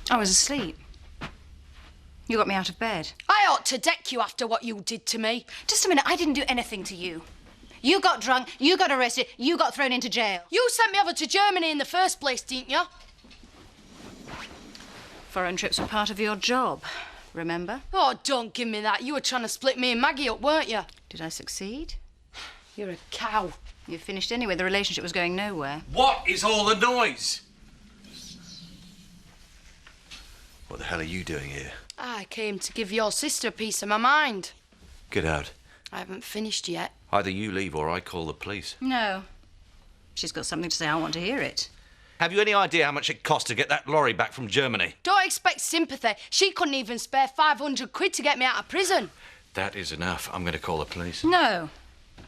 I was asleep. You got me out of bed. I ought to deck you after what you did to me. Just a minute, I didn't do anything to you. You got drunk, you got arrested, you got thrown into jail. You sent me over to Germany in the first place, didn't you? Foreign trips were part of your job, remember? Oh, don't give me that. You were trying to split me and Maggie up, weren't you? Did I succeed? You're a cow. You finished anyway, the relationship was going nowhere. What is all the noise? What the hell are you doing here? I came to give your sister a piece of my mind. Get out. I haven't finished yet. Either you leave or I call the police. No. She's got something to say, I want to hear it. Have you any idea how much it cost to get that lorry back from Germany? Don't expect sympathy. She couldn't even spare 500 quid to get me out of prison. That is enough. I'm going to call the police. No.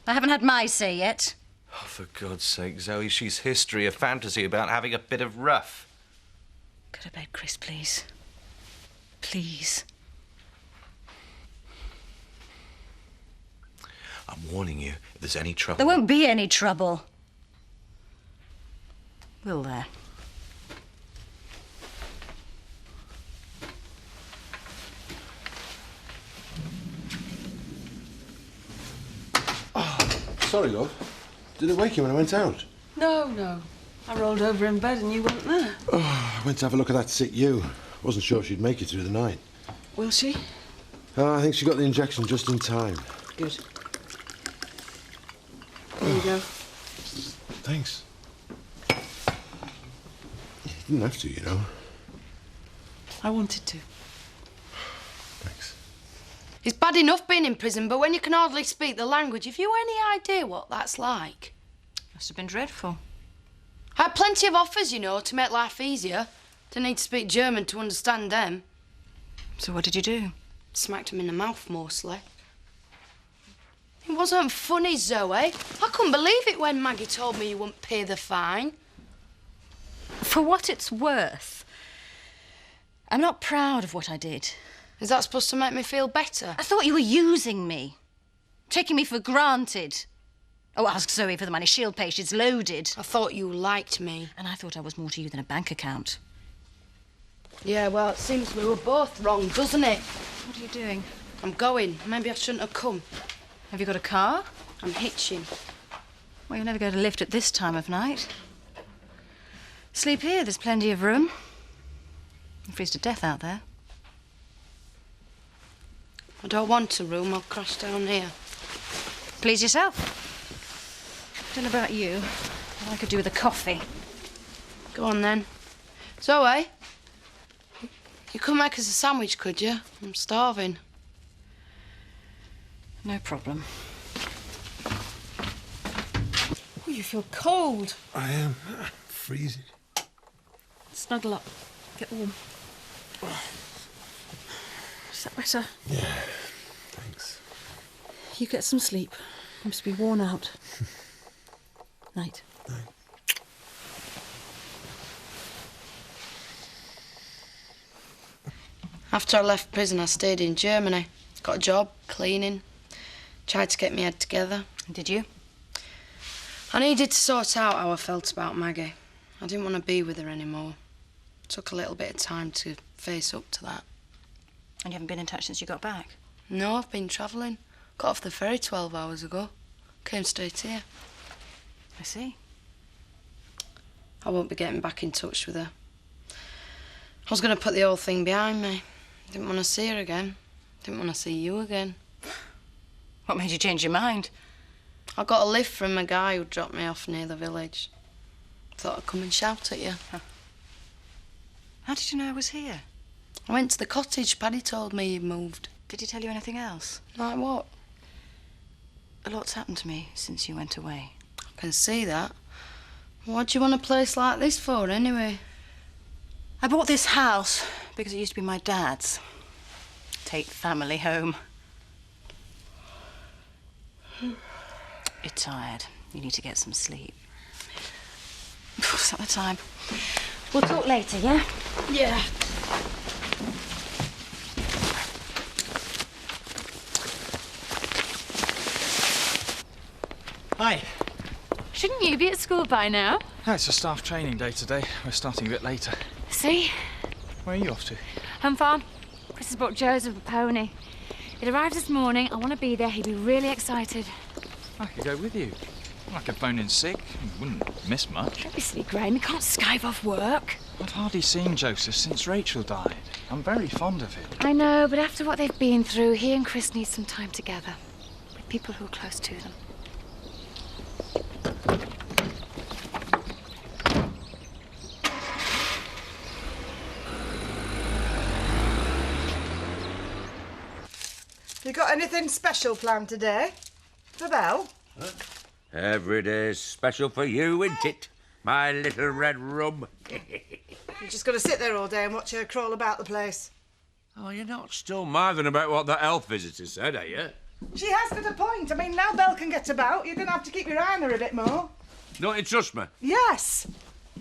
I haven't had my say yet. Oh, for God's sake, Zoe, she's history, a fantasy about having a bit of rough. Go to bed, Chris, please. Please. I'm warning you, if there's any trouble... There won't be any trouble. Will there? Sorry, love. Did it wake you when I went out? No. I rolled over in bed and you weren't there. Oh, I went to have a look at that sick you. Wasn't sure she'd make it through the night. Will she? I think she got the injection just in time. Good. There you go. Thanks. You didn't have to, you know. I wanted to. Thanks. It's bad enough being in prison, but when you can hardly speak the language, have you any idea what that's like? Must have been dreadful. I had plenty of offers, you know, to make life easier. Didn't need to speak German to understand them. So what did you do? Smacked him in the mouth, mostly. It wasn't funny, Zoe. I couldn't believe it when Maggie told me you wouldn't pay the fine. For what it's worth, I'm not proud of what I did. Is that supposed to make me feel better? I thought you were using me, taking me for granted. Oh, ask Zoe for the money. She'll pay. She's loaded. I thought you liked me. And I thought I was more to you than a bank account. Yeah, well, it seems we were both wrong, doesn't it? What are you doing? I'm going. Maybe I shouldn't have come. Have you got a car? I'm hitching. Well, you'll never go to lift at this time of night. Sleep here. There's plenty of room. You freeze to death out there. I don't want a room. I'll crash down here. Please yourself. Don't know about you. What I could do with a coffee. Go on, then. Zoe, you could make us a sandwich, could you? I'm starving. No problem. Oh, you feel cold. I am freezing. Snuggle up. Get warm. Is that better? Yeah, thanks. You get some sleep. You must be worn out. Night. After I left prison, I stayed in Germany. Got a job, cleaning. Tried to get my head together. Did you? I needed to sort out how I felt about Maggie. I didn't want to be with her anymore. Took a little bit of time to face up to that. And you haven't been in touch since you got back? No, I've been travelling. Got off the ferry 12 hours ago. Came straight here. I see. I won't be getting back in touch with her. I was going to put the whole thing behind me. Didn't want to see her again. Didn't want to see you again. What made you change your mind? I got a lift from a guy who dropped me off near the village. Thought I'd come and shout at you. How did you know I was here? I went to the cottage. Paddy told me you'd moved. Did he tell you anything else? Like what? A lot's happened to me since you went away. I can see that. What do you want a place like this for, anyway? I bought this house because it used to be my dad's. Tate family home. You're tired. You need to get some sleep. Is that the time? We'll talk later, yeah? Yeah. Hi. Shouldn't you be at school by now? No, it's a staff training day today. We're starting a bit later. See? Where are you off to? Home farm. Chris has brought Joseph a pony. It arrived this morning. I want to be there. He'd be really excited. I could go with you. I could phone in sick. You wouldn't miss much. Don't be silly, Graham. You can't skive off work. I've hardly seen Joseph since Rachel died. I'm very fond of him. I know, but after what they've been through, he and Chris need some time together. With people who are close to them. You got anything special planned today? For Belle? Every day's special for you, isn't it? My little red rum. You're just going to sit there all day and watch her crawl about the place. Oh, you're not still mithering about what that elf visitor said, are you? She has got a point. I mean, now Belle can get about, you're going to have to keep your eye on her a bit more. Don't you trust me? Yes.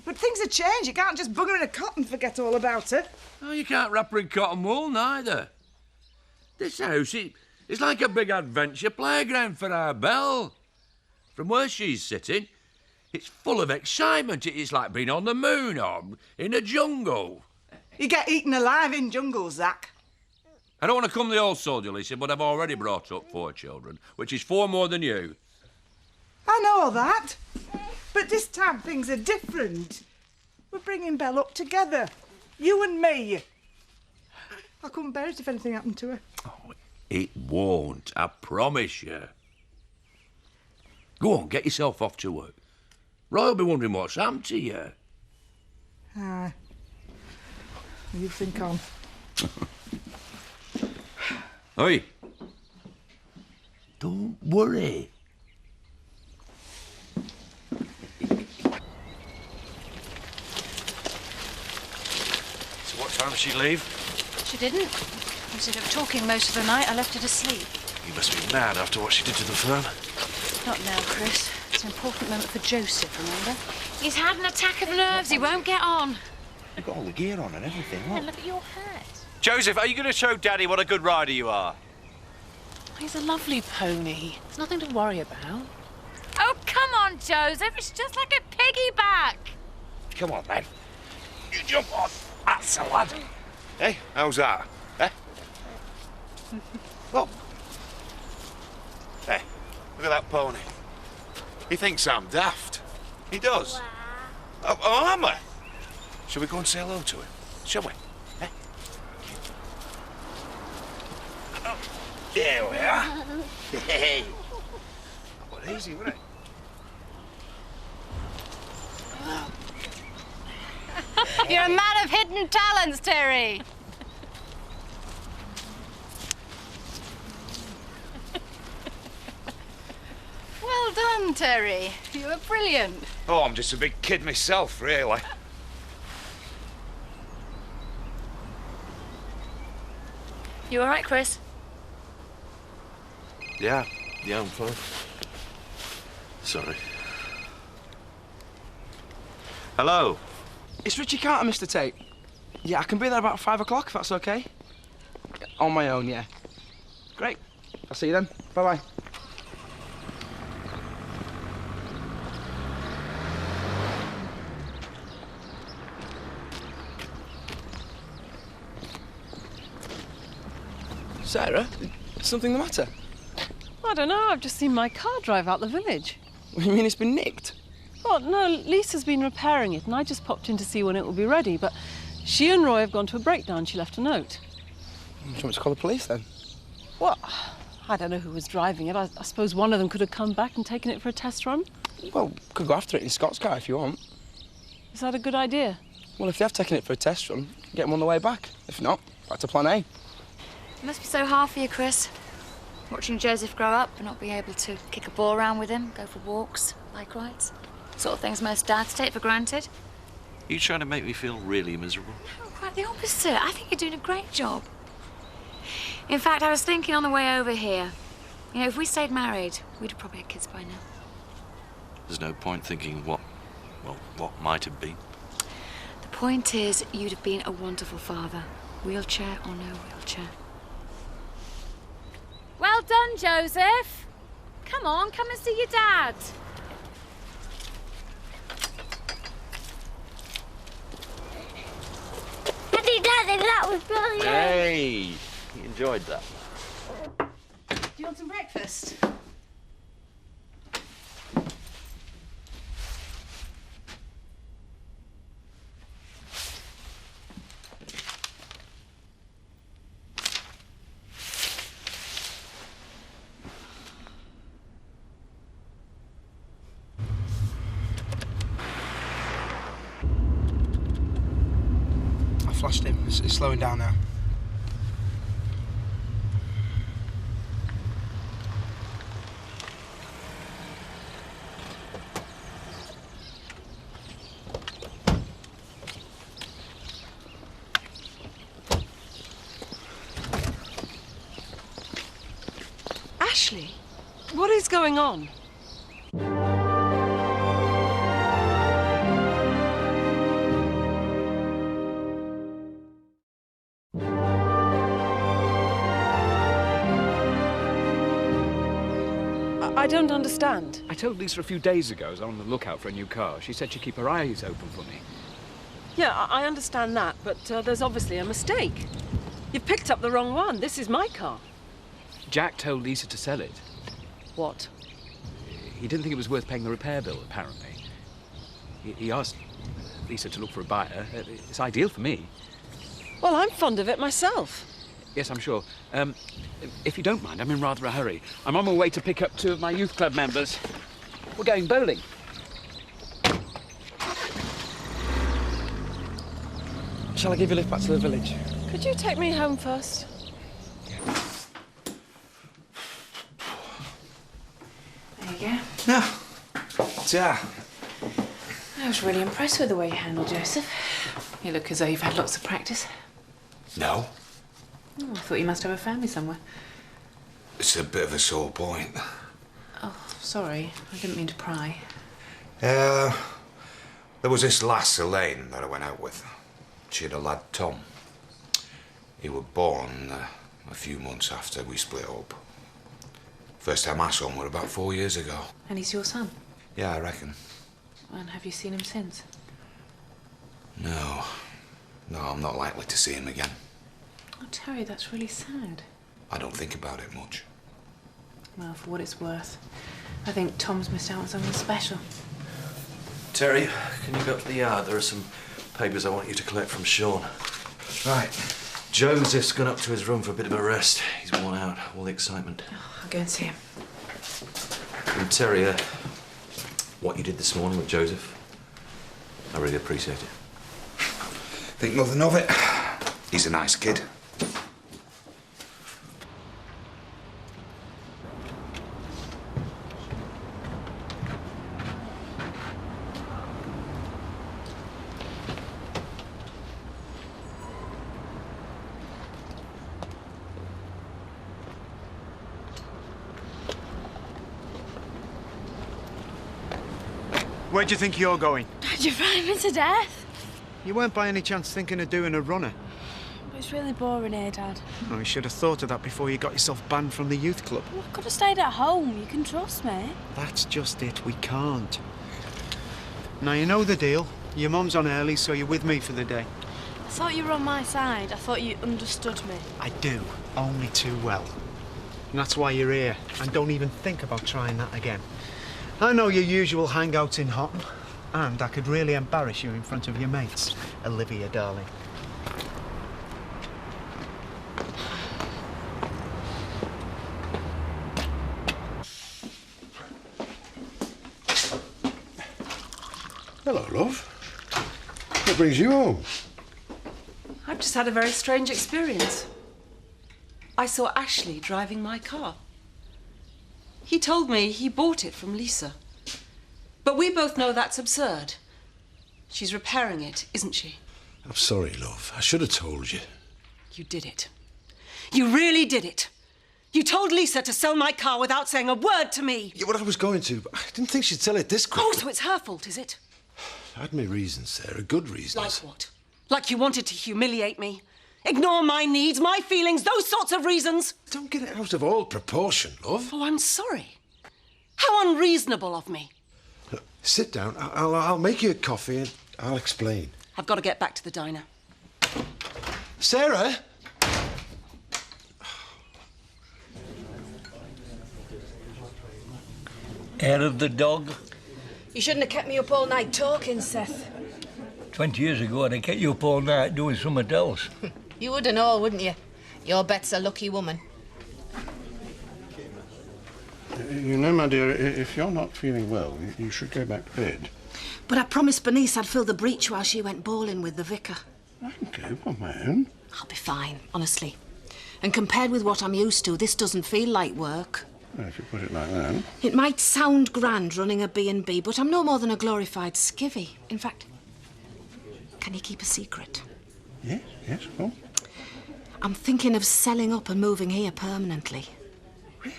But things have changed. You can't just bung her in a cot and forget all about her. Oh, you can't wrap her in cotton wool, neither. This house, it's like a big adventure playground for our Belle. From where she's sitting, it's full of excitement. It's like being on the moon or in a jungle. You get eaten alive in jungles, Zach. I don't want to come the old soldier, Lisa, but I've already brought up 4 children, which is 4 more than you. I know all that. But this time things are different. We're bringing Belle up together. You and me. I couldn't bear it if anything happened to her. Oh, it won't, I promise you. Go on, get yourself off to work. Roy will be wondering what's happened to you. Aye. You think on. Oi. Don't worry. So what time did she leave? She didn't. Instead of talking most of the night, I left her to sleep. You must be mad after what she did to the firm. Not now, Chris. It's an important moment for Joseph, remember? He's had an attack of nerves. He won't get on. You've got all the gear on and everything. Yeah, look at your hat. Joseph, are you going to show Daddy what a good rider you are? He's a lovely pony. There's nothing to worry about. Oh, come on, Joseph. It's just like a piggyback. Come on, then. You jump on. That's a lad. Hey, how's that? Eh? Look. Hey, look at that pony. He thinks I'm daft. He does. Oh, am I? Shall we go and say hello to him? Shall we? Eh? Oh, there we are. Hey. Well, easy, wasn't it? You're a man of hidden talents, Terry. Well done, Terry. You were brilliant. Oh, I'm just a big kid myself, really. You all right, Chris? Yeah, I'm fine. Sorry. Hello. It's Richie Carter, Mr. Tate. Yeah, I can be there about 5 o'clock if that's okay. On my own, yeah. Great. I'll see you then. Bye-bye. Sarah, is something the matter? I don't know. I've just seen my car drive out the village. You mean it's been nicked? Oh, no, Lisa's been repairing it, and I just popped in to see when it will be ready, but she and Roy have gone to a breakdown. She left a note. Do you want me to call the police, then? Well, I don't know who was driving it. I suppose one of them could have come back and taken it for a test run. Well, could go after it in Scott's car if you want. Is that a good idea? Well, if they have taken it for a test run, get them on the way back. If not, back to plan A. It must be so hard for you, Chris. Watching Joseph grow up and not be able to kick a ball around with him, go for walks, bike rides. Sort of things most dads take for granted. Are you trying to make me feel really miserable? No, quite the opposite. I think you're doing a great job. In fact, I was thinking on the way over here, you know, if we stayed married, we'd have probably had kids by now. There's no point thinking what might have been. The point is, you'd have been a wonderful father. Wheelchair or no wheelchair. Well done, Joseph. Come on, come and see your dad. Daddy, Daddy, that was brilliant. Hey, you enjoyed that. Do you want some breakfast? I flashed him. It's slowing down now. Ashley, what is going on? I don't understand. I told Lisa a few days ago I was on the lookout for a new car. She said she'd keep her eyes open for me. Yeah, I understand that, but there's obviously a mistake. You've picked up the wrong one. This is my car. Jack told Lisa to sell it. What? He didn't think it was worth paying the repair bill, apparently. He asked Lisa to look for a buyer. It's ideal for me. Well, I'm fond of it myself. Yes, I'm sure. If you don't mind, I'm in rather a hurry. I'm on my way to pick up 2 of my youth club members. We're going bowling. Shall I give you a lift back to the village? Could you take me home first? There you go. Yeah. Yeah. I was really impressed with the way you handled Joseph. You look as though you've had lots of practice. No, Oh, I thought you must have a family somewhere. it's a bit of a sore point. Oh, sorry. I didn't mean to pry. There was this lass, Elaine, that I went out with. She had a lad, Tom. He was born a few months after we split up. First time I saw him was about 4 years ago. And he's your son? Yeah, I reckon. And have you seen him since? No, I'm not likely to see him again. Oh, Terry, that's really sad. I don't think about it much. Well, for what it's worth, I think Tom's missed out on something special. Terry, can you go up to the yard? There are some papers I want you to collect from Sean. Right. Joseph's gone up to his room for a bit of a rest. He's worn out, all the excitement. Oh, I'll go and see him. And Terry, what you did this morning with Joseph, I really appreciate it. Think nothing of it. He's a nice kid. Where do you think you're going? Did you frighten me to death? You weren't by any chance thinking of doing a runner? It's really boring here, Dad. Oh, you should have thought of that before you got yourself banned from the youth club. Well, I could have stayed at home. You can trust me. That's just it, we can't. Now, you know the deal. Your mum's on early, so you're with me for the day. I thought you were on my side. I thought you understood me. I do, only too well. And that's why you're here. And don't even think about trying that again. I know your usual hangouts in Hotton, and I could really embarrass you in front of your mates, Olivia, darling. Hello, love. What brings you home? I've just had a very strange experience. I saw Ashley driving my car. He told me he bought it from Lisa. But we both know that's absurd. She's repairing it, isn't she? I'm sorry, love. I should have told you. You did it. You really did it. You told Lisa to sell my car without saying a word to me. Yeah, well, I was going to, but I didn't think she'd sell it this quickly. Oh, so it's her fault, is it? I had my reasons, Sarah. Good reasons. Like what? Like you wanted to humiliate me? Ignore my needs, my feelings, those sorts of reasons? Don't get it out of all proportion, love. Oh, I'm sorry. How unreasonable of me. Look, sit down. I'll make you a coffee and I'll explain. I've got to get back to the diner. Sarah? Hair of the dog. You shouldn't have kept me up all night talking, Seth. 20 years ago, I'd have kept you up all night doing something else. You would and all, wouldn't you? Your Bet's a lucky woman. You know, my dear, if you're not feeling well, you should go back to bed. But I promised Bernice I'd fill the breach while she went bowling with the vicar. I can go on my own. I'll be fine, honestly. And compared with what I'm used to, this doesn't feel like work. Well, if you put it like that. It might sound grand running a B&B, but I'm no more than a glorified skivvy. In fact, can you keep a secret? Yes, of course. I'm thinking of selling up and moving here permanently. Really?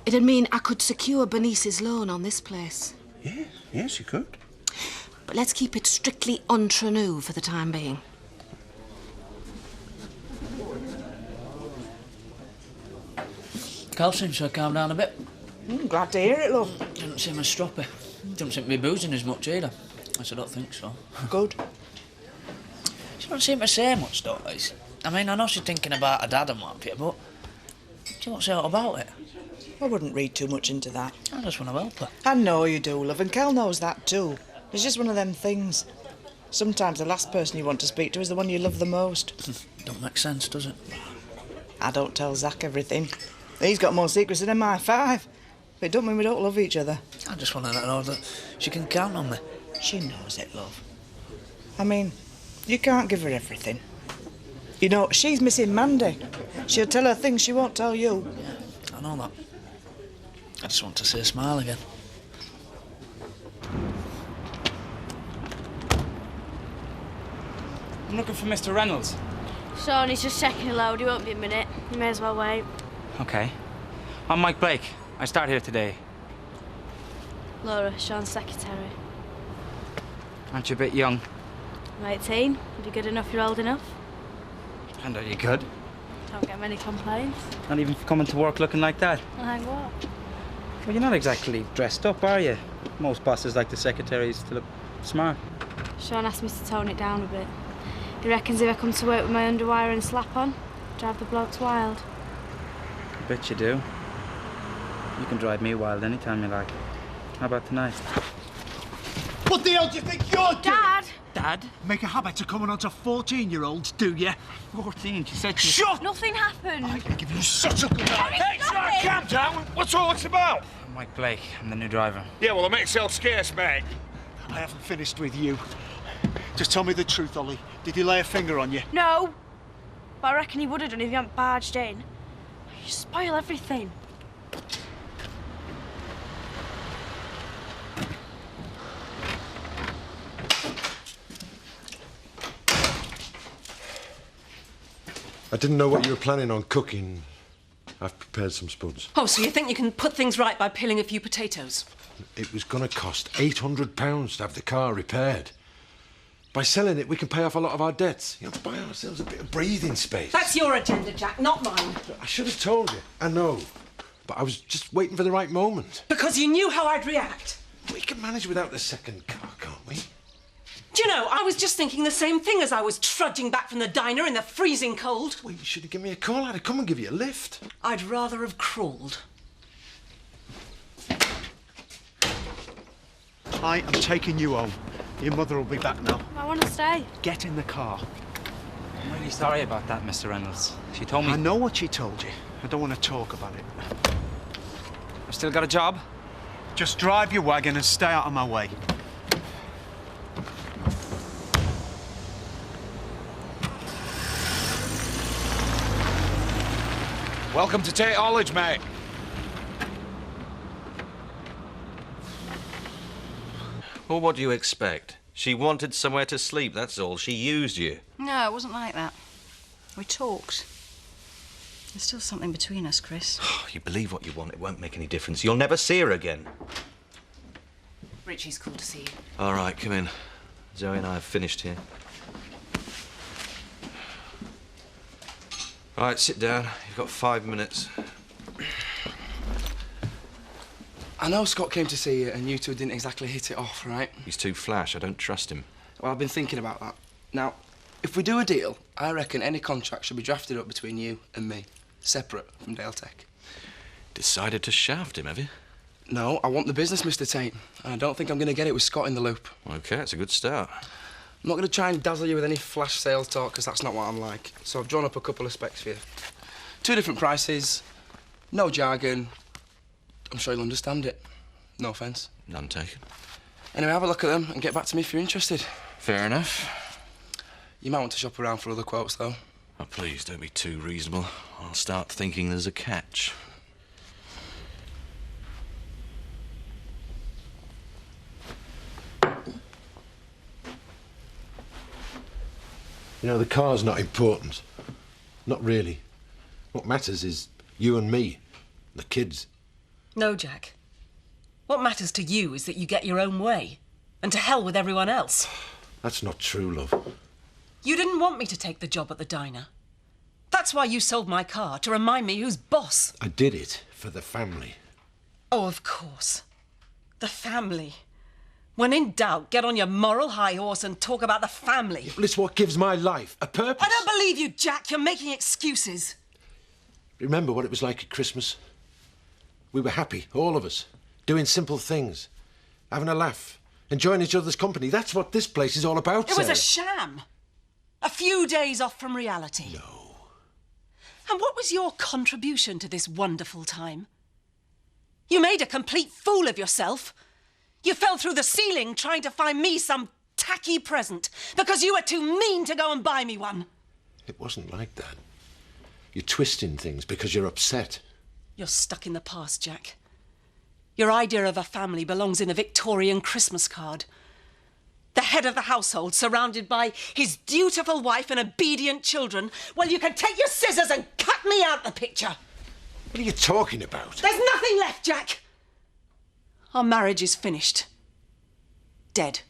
It'd mean I could secure Bernice's loan on this place. Yes, you could. But let's keep it strictly entre nous for the time being. Cal seems to have calmed down a bit. Glad to hear it, love. Doesn't seem as stroppy. Doesn't seem to be boozing as much either. I said, I don't think so. Good. She don't seem to say much, though, Liz. I mean, I know she's thinking about her dad and what, but she won't say all about it. I wouldn't read too much into that. I just want to help her. I know you do, love, and Kel knows that too. It's just one of them things. Sometimes the last person you want to speak to is the one you love the most. Don't make sense, does it? I don't tell Zach everything. He's got more secrets than MI5. But it don't mean we don't love each other. I just want to know that she can count on me. She knows it, love. I mean, you can't give her everything. You know, she's missing Mandy. She'll tell her things she won't tell you. Yeah, I know that. I just want to see her smile again. I'm looking for Mr. Reynolds. Sean, he's just checking a load. He won't be a minute. You may as well wait. Okay. I'm Mike Blake. I start here today. Laura, Sean's secretary. Aren't you a bit young? I'm 18. If you're good enough, you're old enough. And are you good? Don't get many complaints. Not even for coming to work looking like that. Well, hang what? Well, you're not exactly dressed up, are you? Most bosses like the secretaries to look smart. Sean asked me to tone it down a bit. He reckons if I come to work with my underwire and slap on, drive the blokes wild. I bet you do. You can drive me wild anytime you like. How about tonight? What the hell do you think you're doing? Dad! Dad? Make a habit of coming on to 14-year-olds, do you? 14? She said she... Shut! Nothing happened. I can give you such a good... Hey, calm down. What's all this about? I'm Mike Blake. I'm the new driver. Yeah, well, it makes it scarce, mate. I haven't finished with you. Just tell me the truth, Ollie. Did he lay a finger on you? No. But I reckon he would have done if you hadn't barged in. You spoil everything. I didn't know what you were planning on cooking. I've prepared some spuds. Oh, so you think you can put things right by peeling a few potatoes? It was going to cost £800 to have the car repaired. By selling it, we can pay off a lot of our debts. You know, buy ourselves a bit of breathing space. That's your agenda, Jack, not mine. I should have told you. I know. But I was just waiting for the right moment. Because you knew how I'd react. We can manage without the second car, can't we? Do you know, I was just thinking the same thing as I was trudging back from the diner in the freezing cold. Well, you should have given me a call. I'd have come and give you a lift. I'd rather have crawled. I am taking you home. Your mother will be back now. I want to stay. Get in the car. I'm really sorry about that, Mr. Reynolds. She told me... I know what she told you. I don't want to talk about it. I've still got a job? Just drive your wagon and stay out of my way. Welcome to Tate College, mate. Well, what do you expect? She wanted somewhere to sleep, that's all. She used you. No, it wasn't like that. We talked. There's still something between us, Chris. You believe what you want, it won't make any difference. You'll never see her again. Richie's cool to see you. All right, come in. Zoe and I have finished here. All right, sit down. You've got 5 minutes. I know Scott came to see you and you two didn't exactly hit it off, right? He's too flash. I don't trust him. Well, I've been thinking about that. Now, If we do a deal, I reckon any contract should be drafted up between you and me, separate from Dale Tech. Decided to shaft him, have you? No, I want the business, Mr. Tate. And I don't think I'm going to get it with Scott in the loop. OK, it's a good start. I'm not going to try and dazzle you with any flash sales talk, because that's not what I'm like. So I've drawn up a couple of specs for you. 2 different prices, no jargon. I'm sure you'll understand it. No offence. None taken. Anyway, have a look at them and get back to me if you're interested. Fair enough. You might want to shop around for other quotes, though. Oh, please, don't be too reasonable. I'll start thinking there's a catch. You know, the car's not important. Not really. What matters is you and me, the kids. No, Jack. What matters to you is that you get your own way. And to hell with everyone else. That's not true, love. You didn't want me to take the job at the diner. That's why you sold my car, to remind me who's boss. I did it for the family. Oh, of course. The family. When in doubt, get on your moral high horse and talk about the family. Well, it's what gives my life a purpose. I don't believe you, Jack. You're making excuses. Remember what it was like at Christmas? We were happy, all of us, doing simple things, having a laugh, enjoying each other's company. That's what this place is all about, It was Sarah. a sham. A few days off from reality. No. And what was your contribution to this wonderful time? You made a complete fool of yourself. You fell through the ceiling trying to find me some tacky present because you were too mean to go and buy me one. It wasn't like that. You're twisting things because you're upset. You're stuck in the past, Jack. Your idea of a family belongs in a Victorian Christmas card. The head of the household surrounded by his dutiful wife and obedient children. Well, you can take your scissors and cut me out the picture. What are you talking about? There's nothing left, Jack. Our marriage is finished. Dead.